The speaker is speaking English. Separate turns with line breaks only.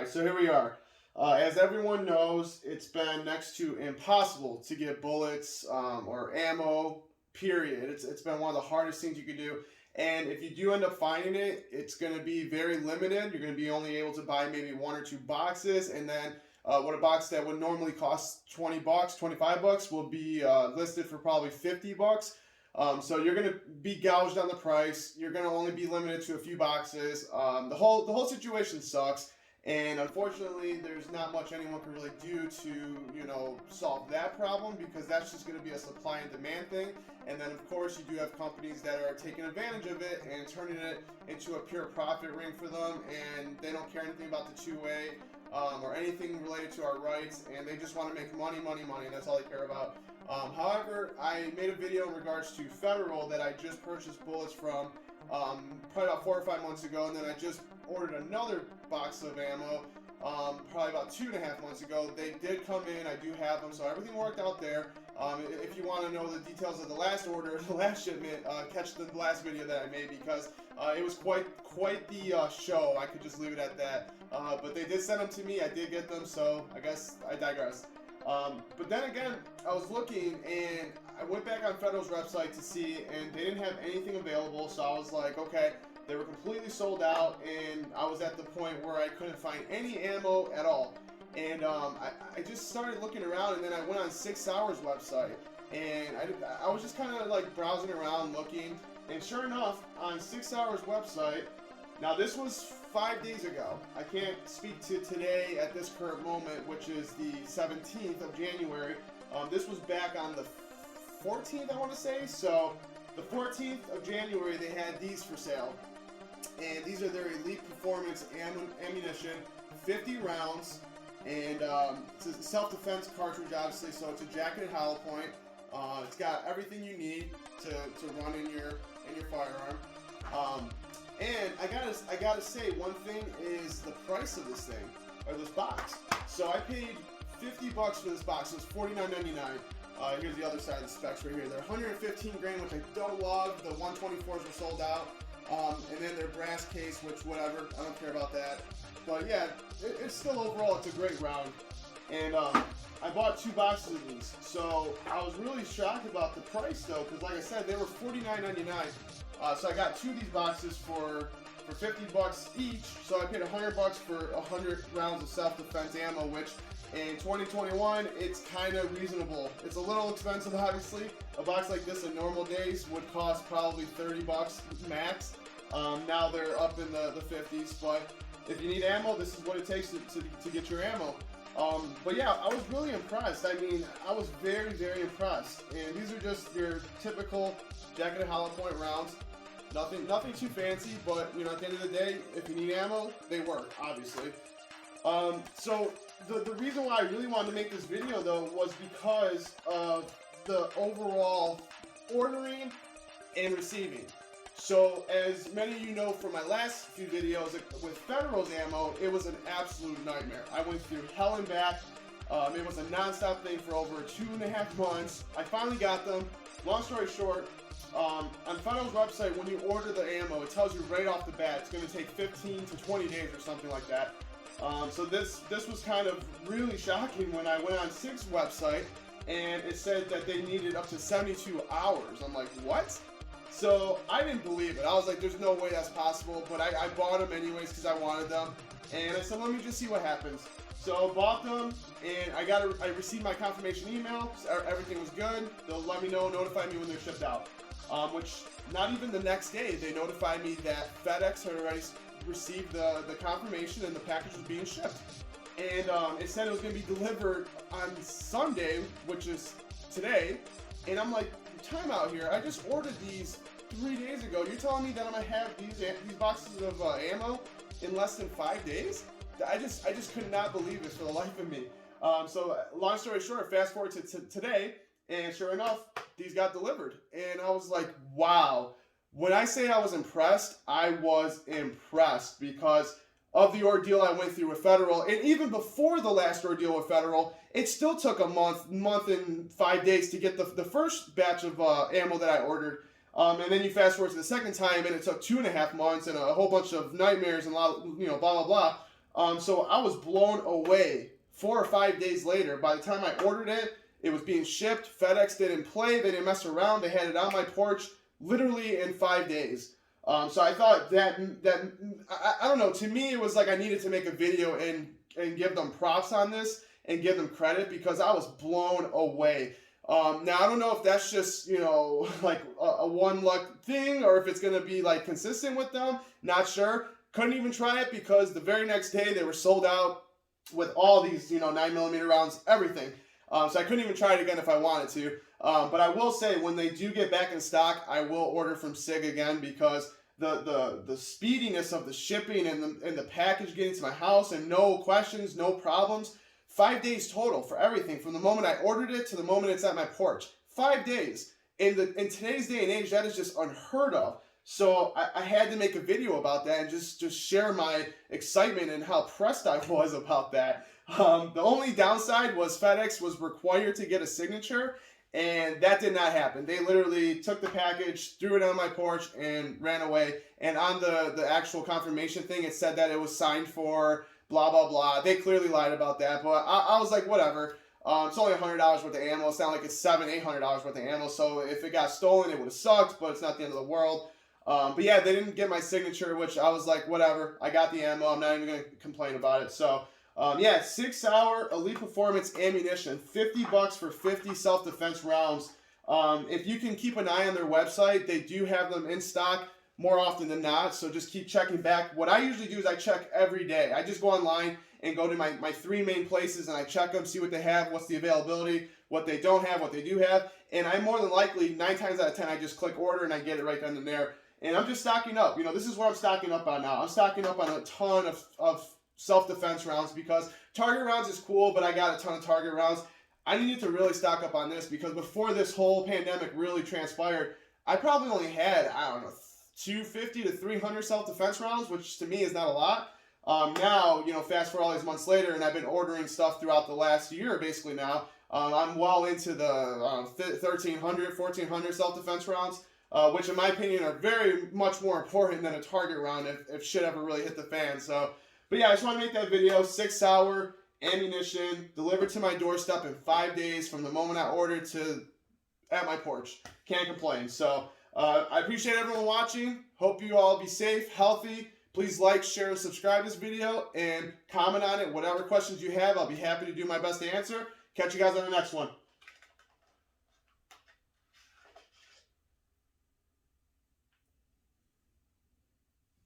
So here we are. As everyone knows, it's been next to impossible to get bullets or ammo, period. It's been one of the hardest things you can do. And if you do end up finding it, it's going to be very limited. You're going to be only able to buy maybe one or two boxes. And then what a box that would normally cost 20 bucks, 25 bucks will be listed for probably 50 bucks. So you're going to be gouged on the price. You're going to only be limited to a few boxes. The whole situation sucks. And unfortunately, there's not much anyone can really do to, solve that problem, because that's just going to be a supply and demand thing. And then, of course, you do have companies that are taking advantage of it and turning it into a pure profit ring for them, and they don't care anything about the two-way or anything related to our rights, and they just want to make money, and that's all they care about. However, I made a video in regards to Federal that I just purchased bullets from probably about 4 or 5 months ago, and then I just ordered another box of ammo probably about 2.5 months ago. They did come in. I do have them, so everything worked out there. If you want to know the details of the last order, the last shipment, catch the last video that I made, because it was quite the show. I could just leave it at that. But they did send them to me. I did get them, so I guess I digress. But then again, I was looking, and I went back on Federal's website to see, and they didn't have anything available. So I was like, okay, they were completely sold out, and I was at the point where I couldn't find any ammo at all. And I just started looking around, and then I went on Sauer's website, and I was just kind of like browsing around looking, and sure enough, on Sauer's website, now this was 5 days ago. I can't speak to today at this current moment, which is the 17th of January. This was back on the 14th, I want to say. So the 14th of January, they had these for sale. And these are their Elite Performance ammunition, 50 rounds. And it's a self-defense cartridge, obviously, so it's a jacketed hollow point. It's got everything you need to run in your firearm. And I gotta say, one thing is the price of this thing, or this box. So I paid 50 bucks for this box. So it's $49.99. Here's the other side of the specs right here. They're 115 grain, which I don't love. The 124s were sold out. And then their brass case, which whatever, I don't care about that. But yeah, it's still overall, it's a great round. And I bought 2 boxes of these. So I was really shocked about the price though, because like I said, they were $49.99. So I got 2 of these boxes for 50 bucks each. So I paid 100 bucks for 100 rounds of self-defense ammo, which in 2021, it's kind of reasonable. It's a little expensive, obviously. A box like this in normal days would cost probably 30 bucks max. Now they're up in the 50s, but if you need ammo, this is what it takes to get your ammo. But yeah, I was really impressed. I mean, I was very, very impressed. And these are just your typical jacketed hollow point rounds. Nothing too fancy, but at the end of the day, if you need ammo, they work, obviously. So the reason why I really wanted to make this video though was because of the overall ordering and receiving. So as many of you know from my last few videos with Federal's ammo, it was an absolute nightmare. I went through hell and back. It was a non-stop thing for over 2.5 months. I finally got them. Long story short, on Federal's website, when you order the ammo, it tells you right off the bat it's going to take 15 to 20 days or something like that. So this was kind of really shocking when I went on SIG's website, and it said that they needed up to 72 hours. I'm like, what? So I didn't believe it. I was like, there's no way that's possible, but I bought them anyways because I wanted them. And I said, let me just see what happens. So I bought them, and I received my confirmation email. Everything was good. They'll let me know, notify me when they're shipped out. Which not even the next day, they notified me that FedEx had already received the confirmation and the package was being shipped. And it said it was going to be delivered on Sunday, which is today. And I'm like, time out here. I just ordered these 3 days ago. You're telling me that I'm going to have these boxes of ammo in less than 5 days? I just could not believe it for the life of me. So long story short, fast forward to today, and sure enough, these got delivered. And I was like, wow. When I say I was impressed, I was impressed because of the ordeal I went through with Federal. And even before the last ordeal with Federal, it still took a month and 5 days to get the first batch of ammo that I ordered. And then you fast forward to the second time, and it took 2.5 months and a whole bunch of nightmares and a lot of, blah, blah, blah. So I was blown away. 4 or 5 days later, by the time I ordered it, it was being shipped. FedEx didn't play. They didn't mess around. They had it on my porch literally in 5 days. So I thought that I don't know. To me, it was like I needed to make a video and give them props on this and give them credit because I was blown away. Now I don't know if that's just, you know, like a one luck thing or if it's gonna be like consistent with them. Not sure. Couldn't even try it because the very next day they were sold out with all these, you know, 9mm rounds, everything. So I couldn't even try it again if I wanted to. But I will say when they do get back in stock, I will order from SIG again because the speediness of the shipping and the package getting to my house and no questions, no problems. 5 days total for everything from the moment I ordered it to the moment it's at my porch. 5 days. In today's day and age, that is just unheard of. So I had to make a video about that and just share my excitement and how pressed I was about that. The only downside was FedEx was required to get a signature, and that did not happen. They literally took the package, threw it on my porch, and ran away. And on the actual confirmation thing, it said that it was signed for blah, blah, blah. They clearly lied about that, but I was like, whatever. It's only $100 worth of ammo. It's not like it's $700, $800 worth of ammo. So if it got stolen, it would have sucked, but it's not the end of the world. But yeah, they didn't get my signature, which I was like, whatever. I got the ammo. I'm not even going to complain about it. So yeah, 6 Sauer Elite Performance ammunition, $50 for 50 self-defense rounds. If you can keep an eye on their website, they do have them in stock more often than not. So just keep checking back. What I usually do is I check every day. I just go online and go to my 3 main places and I check them, see what they have, what's the availability, what they don't have, what they do have. And I more than likely, 9 times out of 10, I just click order and I get it right then and there. And I'm just stocking up. You know, this is what I'm stocking up on now. I'm stocking up on a ton of self-defense rounds because target rounds is cool, but I got a ton of target rounds. I needed to really stock up on this because before this whole pandemic really transpired, I probably only had, I don't know, 250 to 300 self-defense rounds, which to me is not a lot. Now, you know, fast forward all these months later, and I've been ordering stuff throughout the last year, basically now. I'm well into the 1,300, 1,400 self-defense rounds, which in my opinion are very much more important than a target round if shit ever really hit the fan. So, but yeah, I just want to make that video. 6 Sauer ammunition delivered to my doorstep in 5 days from the moment I ordered to at my porch. Can't complain. So I appreciate everyone watching. Hope you all be safe, healthy. Please like, share, and subscribe this video and comment on it. Whatever questions you have, I'll be happy to do my best to answer. Catch you guys on the next one.